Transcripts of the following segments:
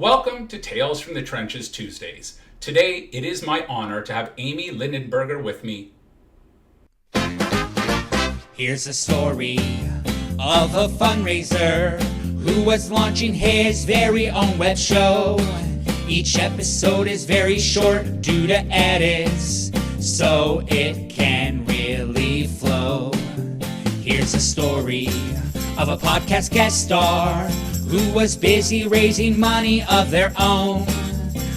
Welcome to Tales from the Trenches Tuesdays. Today, it is my honor to have Aimée Lindenberger with me. Here's a story of a fundraiser who was launching his very own web show. Each episode is very short due to edits, so it can really flow. Here's a story of a podcast guest star who was busy raising money of their own.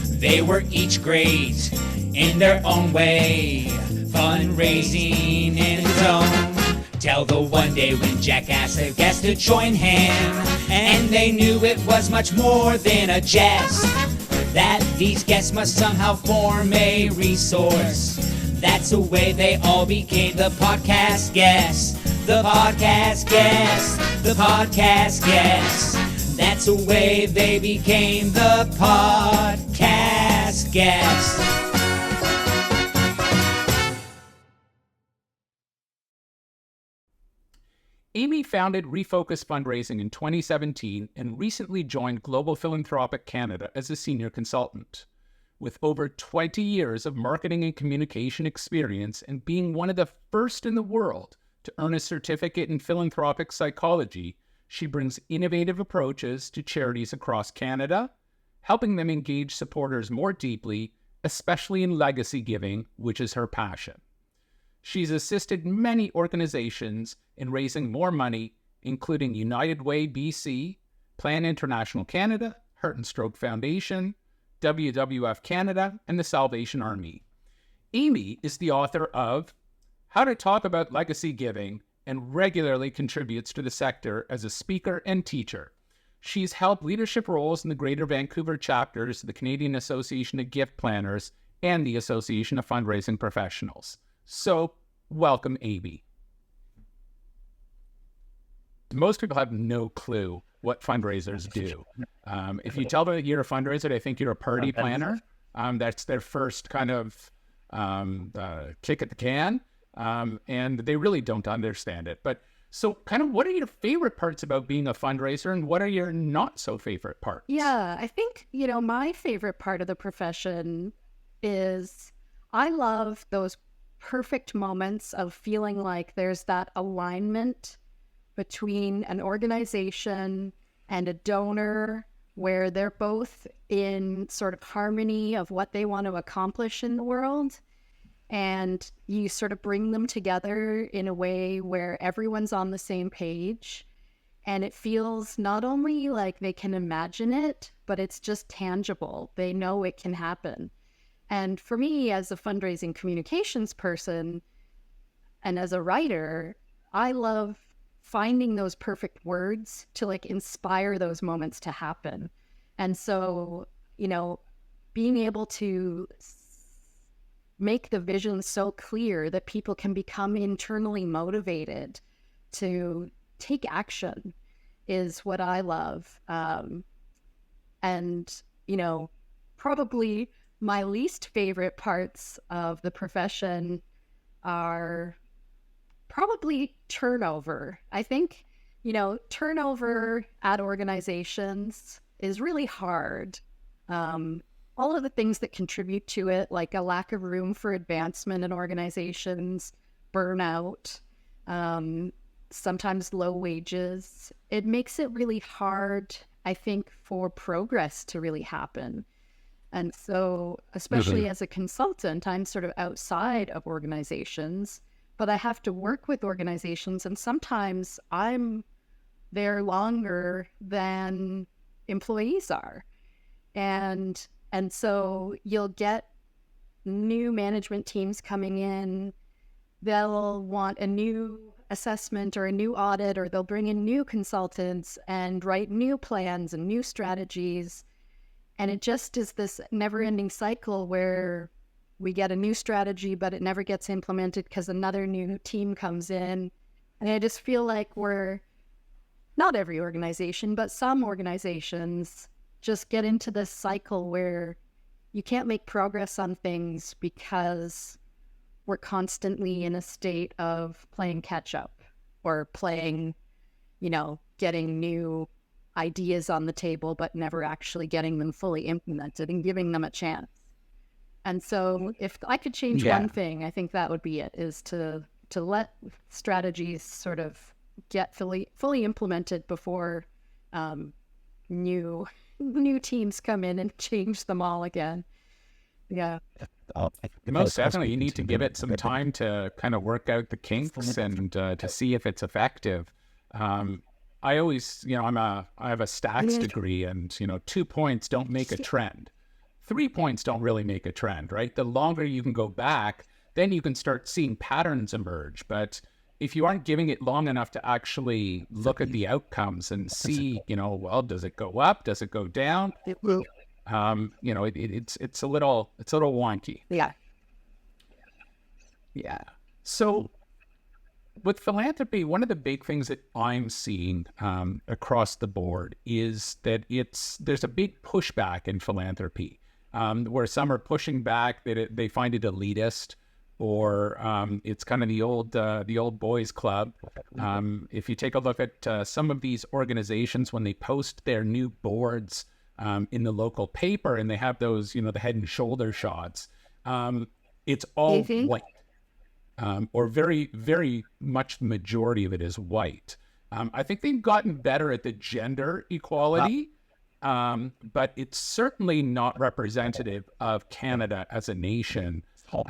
They were each great in their own way, fundraising in its own. Till the one day when Jack asked a guest to join him, and they knew it was much more than a jest, that these guests must somehow form a resource. That's the way they all became the podcast guests. The podcast guests, the podcast guests. That's the way they became the podcast guests. Aimée founded Refocus Fundraising in 2017 and recently joined Global Philanthropic Canada as a senior consultant. With over 20 years of marketing and communication experience and being one of the first in the world to earn a certificate in Philanthropic Psychology, she brings innovative approaches to charities across Canada, helping them engage supporters more deeply, especially in legacy giving, which is her passion. She's assisted many organizations in raising more money, including United Way BC, Plan International Canada, Heart and Stroke Foundation, WWF Canada, and the Salvation Army. Aimée is the author of How to Talk About Legacy Giving and regularly contributes to the sector as a speaker and teacher. She's held leadership roles in the Greater Vancouver Chapters, the Canadian Association of Gift Planners, and the Association of Fundraising Professionals. So, welcome, Aimée. Most people have no clue what fundraisers do. If you tell them that you're a fundraiser, they think you're a party planner. That's their first kind of kick at the can. And they really don't understand it. But so kind of what are your favorite parts about being a fundraiser and what are your not so favorite parts? Yeah, I think, my favorite part of the profession is I love those perfect moments of feeling like there's that alignment between an organization and a donor where they're both in sort of harmony of what they want to accomplish in the world. And you sort of bring them together in a way where everyone's on the same page. And it feels not only like they can imagine it, but it's just tangible. They know it can happen. And for me, as a fundraising communications person and as a writer, I love finding those perfect words to inspire those moments to happen. And so, being able to make the vision so clear that people can become internally motivated to take action is what I love. Probably my least favorite parts of the profession are probably turnover. I think, turnover at organizations is really hard. All of the things that contribute to it, like a lack of room for advancement in organizations, burnout, sometimes low wages, it makes it really hard, I think, for progress to really happen. And so, especially as a consultant, I'm sort of outside of organizations, but I have to work with organizations, and sometimes I'm there longer than employees are. And so you'll get new management teams coming in, they'll want a new assessment or a new audit, or they'll bring in new consultants and write new plans and new strategies. And it just is this never-ending cycle where we get a new strategy, but it never gets implemented because another new team comes in. And I just feel like not every organization, but some organizations just get into this cycle where you can't make progress on things because we're constantly in a state of playing catch up or playing, getting new ideas on the table, but never actually getting them fully implemented and giving them a chance. And so if I could change one thing, I think that would be it, is to let strategies sort of get fully implemented before new teams come in and change them all again. Yeah. Most definitely, you need to give it some time to kind of work out the kinks and to see if it's effective. I always, I have a stats degree, and 2 points don't make a trend. 3 points don't really make a trend, right? The longer you can go back, then you can start seeing patterns emerge. But if you aren't giving it long enough to actually look at the outcomes and see, well, does it go up? Does it go down? It will. It's a little wonky. Yeah. Yeah. So with philanthropy, one of the big things that I'm seeing across the board is that there's a big pushback in philanthropy, where some are pushing back that they find it elitist, or it's kind of the old boys club. If you take a look at some of these organizations, when they post their new boards in the local paper, and they have those, the head and shoulder shots, it's all white. Or very, very much the majority of it is white. I think they've gotten better at the gender equality, but it's certainly not representative of Canada as a nation, or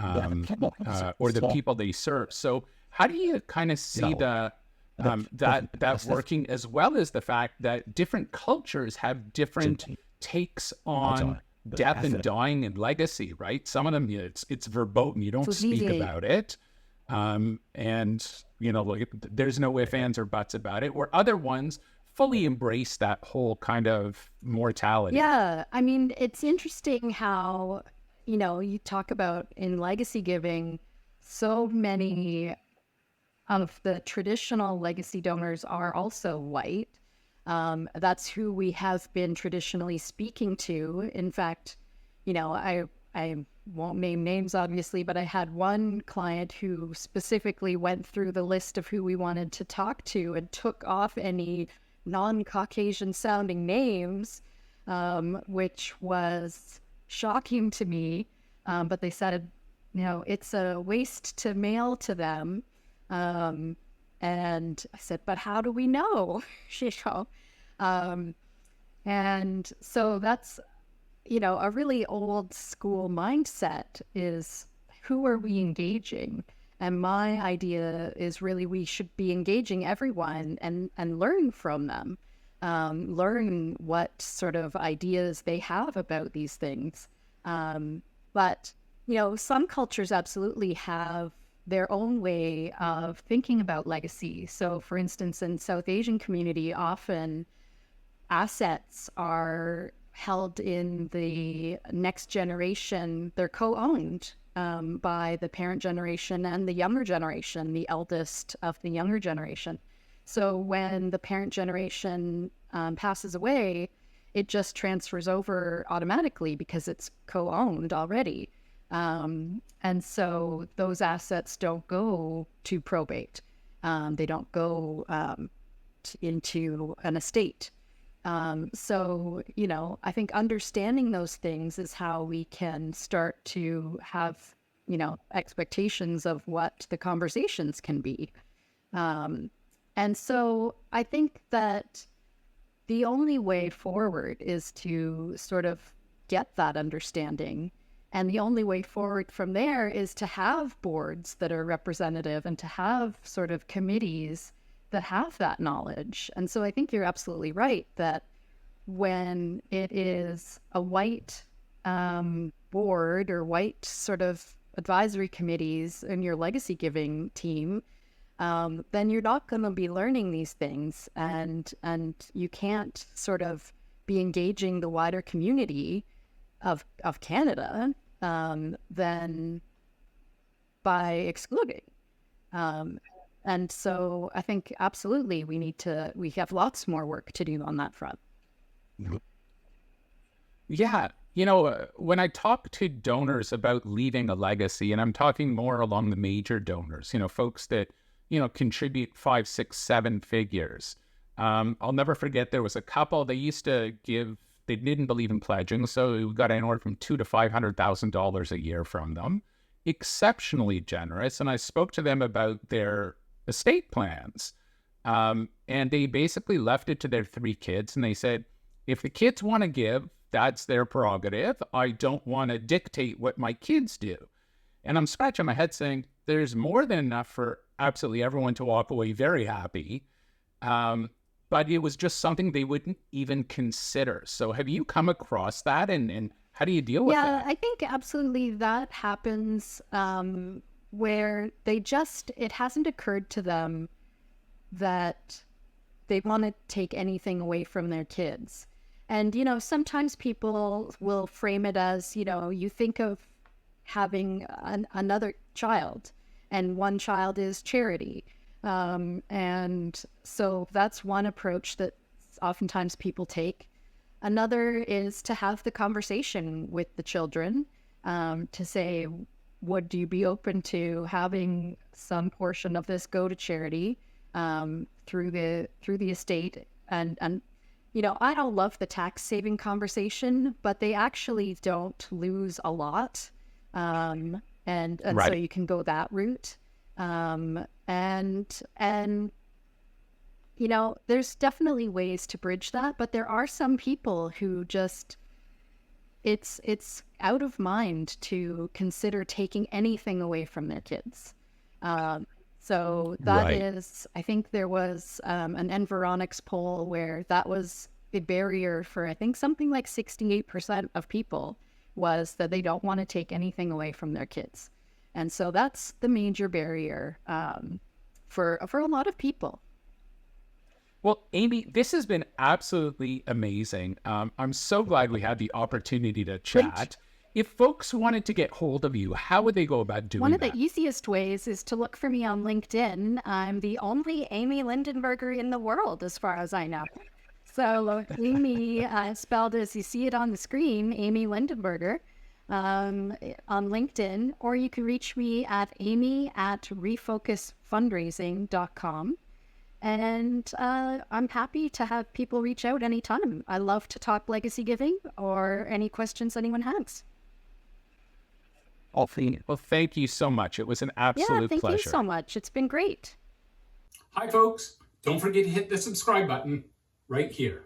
the people they serve. So how do you kind of see that working, as well as the fact that different cultures have different takes on death and dying and legacy, right? Some of them, it's verboten. You don't speak about it. There's no ifs, ands, or buts about it, where other ones fully embrace that whole kind of mortality. Yeah. I mean, it's interesting how, you talk about in legacy giving, so many of the traditional legacy donors are also white. That's who we have been traditionally speaking to. In fact, I won't name names, obviously, but I had one client who specifically went through the list of who we wanted to talk to and took off any non-Caucasian sounding names, which was shocking to me. But they said, it's a waste to mail to them. And I said, but how do we know? And so that's, a really old school mindset is, who are we engaging? And my idea is really we should be engaging everyone and learn from them, learn what sort of ideas they have about these things. But, some cultures absolutely have their own way of thinking about legacy. So, for instance, in South Asian community, often assets are held in the next generation. They're co-owned by the parent generation and the younger generation, the eldest of the younger generation. So when the parent generation passes away, it just transfers over automatically because it's co-owned already. And so those assets don't go to probate. They don't go into an estate. So, I think understanding those things is how we can start to have, expectations of what the conversations can be. And so I think that the only way forward is to sort of get that understanding. And the only way forward from there is to have boards that are representative and to have sort of committees that have that knowledge. And so I think you're absolutely right that when it is a white board or white sort of advisory committees in your legacy giving team, then you're not going to be learning these things, and you can't sort of be engaging the wider community of Canada then by excluding. And so I think absolutely we have lots more work to do on that front. Yeah. When I talk to donors about leaving a legacy, and I'm talking more along the major donors, folks that, contribute 5, 6, 7 figures, I'll never forget, there was a couple, they used to give, they didn't believe in pledging, so we got anywhere from $200,000 to $500,000 a year from them. Exceptionally generous. And I spoke to them about their estate plans. And they basically left it to their 3 kids. And they said, if the kids want to give, that's their prerogative. I don't want to dictate what my kids do. And I'm scratching my head saying, there's more than enough for absolutely everyone to walk away very happy. But it was just something they wouldn't even consider. So have you come across that, and how do you deal with that? Yeah, I think absolutely that happens where it hasn't occurred to them that they want to take anything away from their kids. And, sometimes people will frame it as, you think of having another child, and one child is charity. And so that's one approach that oftentimes people take. Another is to have the conversation with the children, to say, would you be open to having some portion of this go to charity through the estate? And I don't love the tax saving conversation, but they actually don't lose a lot. And Right. so you can go that route. There's definitely ways to bridge that, but there are some people who just, it's out of mind to consider taking anything away from their kids. So that Right. is, I think there was an Environics poll where that was the barrier for, I think, something like 68% of people, was that they don't want to take anything away from their kids. And so that's the major barrier for a lot of people. Well, Aimée, this has been absolutely amazing. I'm so glad we had the opportunity to chat. Great. If folks wanted to get hold of you, how would they go about doing One of that? the easiest ways is to look for me on LinkedIn. I'm the only Aimée Lindenberger in the world, as far as I know. So Aimée, spelled as you see it on the screen, Aimée Lindenberger, on LinkedIn, or you can reach me at Aimée@refocusfundraising.com. And I'm happy to have people reach out anytime. I love to talk legacy giving or any questions anyone has. Well, thank you so much. It was an absolute Thank pleasure. you so much. It's been great. Hi, folks. Don't forget to hit the subscribe button right here.